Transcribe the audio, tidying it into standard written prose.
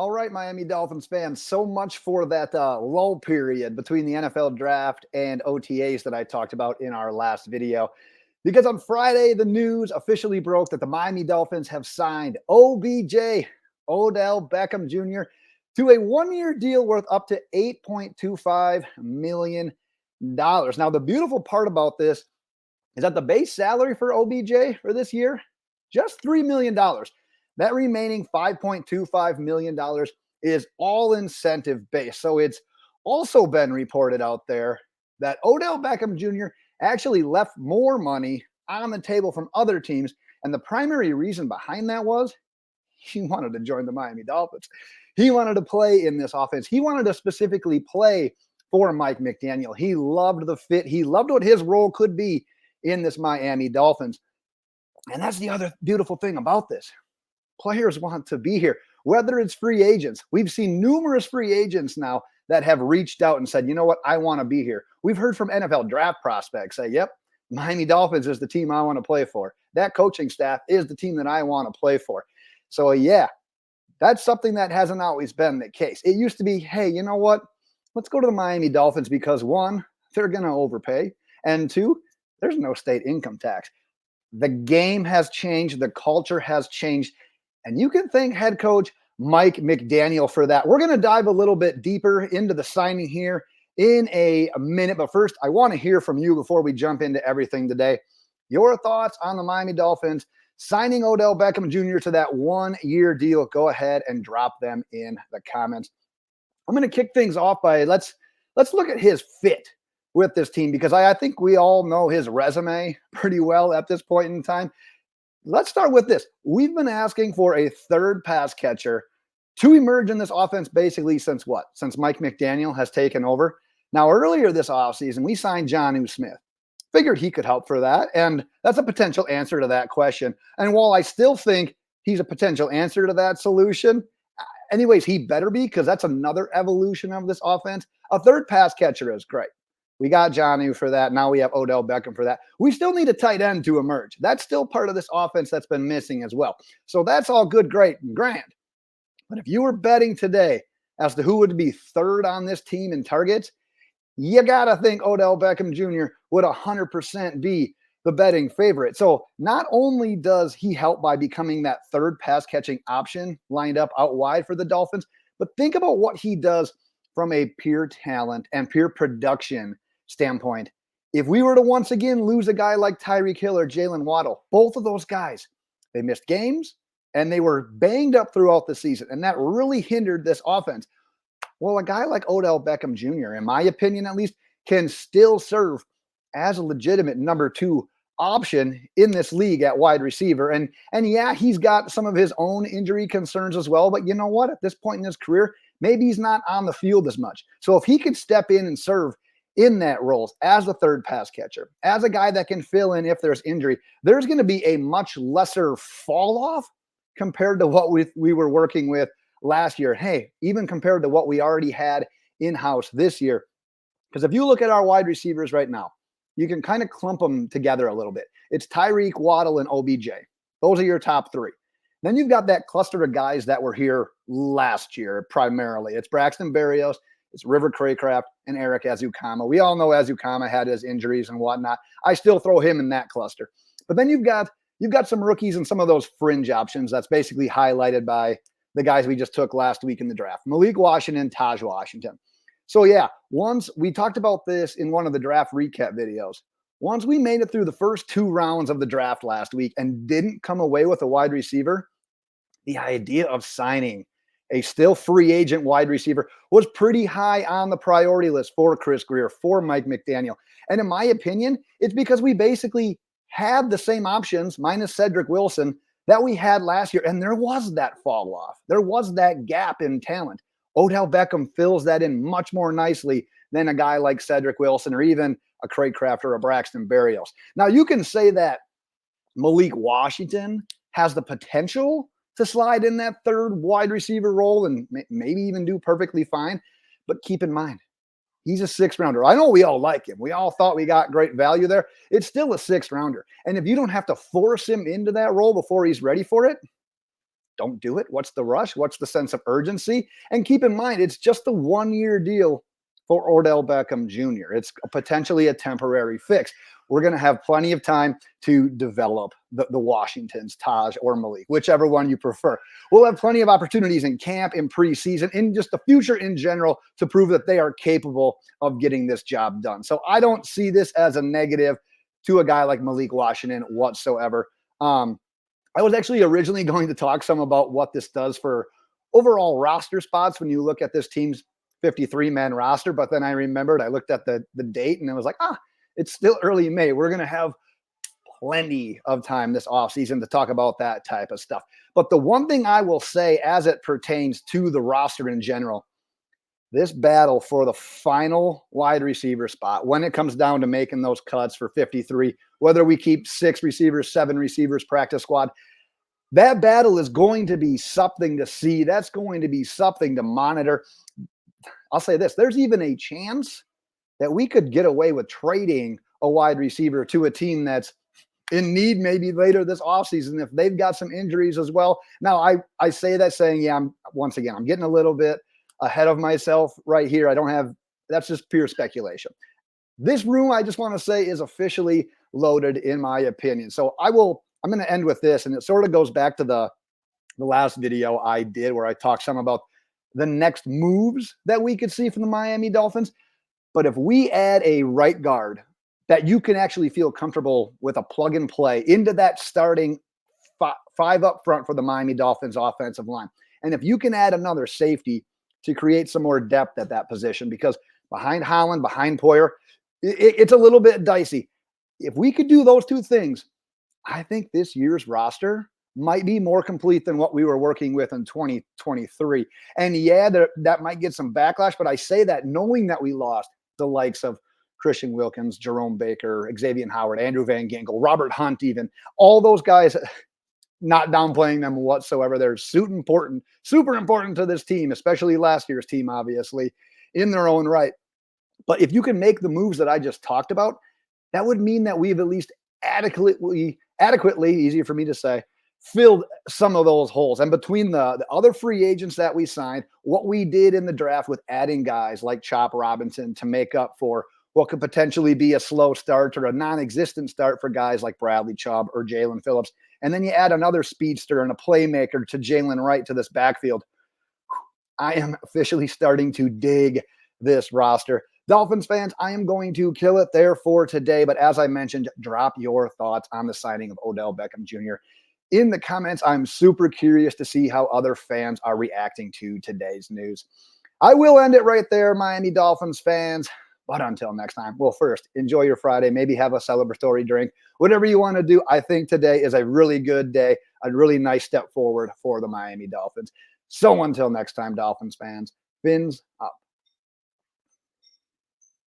All right, Miami Dolphins fans, so much for that lull period between the NFL draft and OTAs that I talked about in our last video. Because on Friday, the news officially broke that the Miami Dolphins have signed OBJ, Odell Beckham Jr., to a one-year deal worth up to $8.25 million. Now, the beautiful part about this is that the base salary for OBJ for this year, just $3 million. That remaining $5.25 million is all incentive based. So it's also been reported out there that Odell Beckham Jr. actually left more money on the table from other teams. And the primary reason behind that was he wanted to join the Miami Dolphins. He wanted to play in this offense. He wanted to specifically play for Mike McDaniel. He loved the fit. He loved what his role could be in this Miami Dolphins. And that's the other beautiful thing about this. Players want to be here, whether it's free agents. We've seen numerous free agents now that have reached out and said, you know what, I want to be here. We've heard from NFL draft prospects say, yep, Miami Dolphins is the team I want to play for. That coaching staff is the team that I want to play for. So yeah, that's something that hasn't always been the case. It used to be, hey, you know what, let's go to the Miami Dolphins because one, they're going to overpay, and two, there's no state income tax. The game has changed. The culture has changed. And you can thank head coach Mike McDaniel for that. We're going to dive a little bit deeper into the signing here in a minute. But first, I want to hear from you before we jump into everything today. Your thoughts on the Miami Dolphins signing Odell Beckham Jr. to that one-year deal. Go ahead and drop them in the comments. I'm going to kick things off by let's look at his fit with this team because I think we all know his resume pretty well at this point in time. Let's start with this. We've been asking for a third pass catcher to emerge in this offense basically since what? Since Mike McDaniel has taken over. Now, earlier this offseason, we signed Jonnu Smith. Figured he could help for that, and that's a potential answer to that question. And while I still think he's a potential answer to that solution, anyways, he better be because that's another evolution of this offense. A third pass catcher is great. We got Jonnu for that. Now we have Odell Beckham for that. We still need a tight end to emerge. That's still part of this offense that's been missing as well. So that's all good, great, and grand. But if you were betting today as to who would be third on this team in targets, you got to think Odell Beckham Jr. would 100% be the betting favorite. So not only does he help by becoming that third pass catching option lined up out wide for the Dolphins, but think about what he does from a pure talent and pure production standpoint. If we were to once again lose a guy like Tyreek Hill or Jaylen Waddle, both of those guys, they missed games and they were banged up throughout the season. And that really hindered this offense. Well, a guy like Odell Beckham Jr., in my opinion at least, can still serve as a legitimate number two option in this league at wide receiver. And yeah, he's got some of his own injury concerns as well. But you know what? At this point in his career, maybe he's not on the field as much. So if he could step in and serve in that role as a third pass catcher, as a guy that can fill in if there's injury, there's going to be a much lesser fall off compared to what we were working with last year. Hey, even compared to what we already had in-house this year. Because if you look at our wide receivers right now, you can kind of clump them together a little bit. It's Tyreek, Waddle, and OBJ. Those are your top three. Then you've got that cluster of guys that were here last year primarily. It's Braxton Berrios, it's River Craycraft, and Eric Azukama. We all know Azukama had his injuries and whatnot. I still throw him in that cluster. But then you've got some rookies and some of those fringe options that's basically highlighted by the guys we just took last week in the draft. Malik Washington, Taj Washington. So yeah, once we talked about this in one of the draft recap videos, once we made it through the first two rounds of the draft last week and didn't come away with a wide receiver, the idea of signing a still free agent wide receiver was pretty high on the priority list for Chris Grier, for Mike McDaniel. And in my opinion, it's because we basically had the same options minus Cedric Wilson that we had last year. And there was that fall off. There was that gap in talent. Odell Beckham fills that in much more nicely than a guy like Cedric Wilson or even a Craycraft or a Braxton Berrios. Now, you can say that Malik Washington has the potential to slide in that third wide receiver role and maybe even do perfectly fine. But keep in mind, he's a sixth rounder. I know we all like him. We all thought we got great value there. It's still a sixth rounder. And if you don't have to force him into that role before he's ready for it, don't do it. What's the rush? What's the sense of urgency? And keep in mind, it's just a 1-year deal for Odell Beckham Jr. It's potentially a temporary fix. We're going to have plenty of time to develop the Washingtons, Taj or Malik, whichever one you prefer. We'll have plenty of opportunities in camp, in preseason, in just the future in general to prove that they are capable of getting this job done. So I don't see this as a negative to a guy like Malik Washington whatsoever. I was actually originally going to talk some about what this does for overall roster spots when you look at this team's 53-man roster, but then I remembered, I looked at the date and I was like, it's still early May. We're going to have plenty of time this offseason to talk about that type of stuff. But the one thing I will say as it pertains to the roster in general, this battle for the final wide receiver spot, when it comes down to making those cuts for 53, whether we keep 6 receivers, 7 receivers, practice squad, that battle is going to be something to see. That's going to be something to monitor. I'll say this, there's even a chance that we could get away with trading a wide receiver to a team that's in need maybe later this offseason if they've got some injuries as well. Now, I say that saying, I'm getting a little bit ahead of myself right here. That's just pure speculation. This room, I just want to say, is officially loaded in my opinion. So I'm going to end with this, and it sort of goes back to the last video I did where I talked some about the next moves that we could see from the Miami Dolphins. But if we add a right guard that you can actually feel comfortable with a plug and play into that starting 5 up front for the Miami Dolphins offensive line, and if you can add another safety to create some more depth at that position, because behind Holland, behind Poyer, it's a little bit dicey. If we could do those 2 things, I think this year's roster might be more complete than what we were working with in 2023. And yeah, that might get some backlash, but I say that knowing that we lost the likes of Christian Wilkins, Jerome Baker, Xavier Howard, Andrew Van Ginkel, Robert Hunt, even all those guys, not downplaying them whatsoever. They're super important to this team, especially last year's team, obviously, in their own right. But if you can make the moves that I just talked about, that would mean that we've at least adequately, easier for me to say, filled some of those holes. And between the other free agents that we signed, what we did in the draft with adding guys like Chop Robinson to make up for what could potentially be a slow start or a non-existent start for guys like Bradley Chubb or Jalen Phillips. And then you add another speedster and a playmaker to Jaylen Wright to this backfield. I am officially starting to dig this roster. Dolphins fans, I am going to kill it there for today. But as I mentioned, drop your thoughts on the signing of Odell Beckham Jr. in the comments. I'm super curious to see how other fans are reacting to today's news. I will end it right there, Miami Dolphins fans. But until next time, well, first, enjoy your Friday. Maybe have a celebratory drink. Whatever you want to do, I think today is a really good day, a really nice step forward for the Miami Dolphins. So until next time, Dolphins fans, fins up.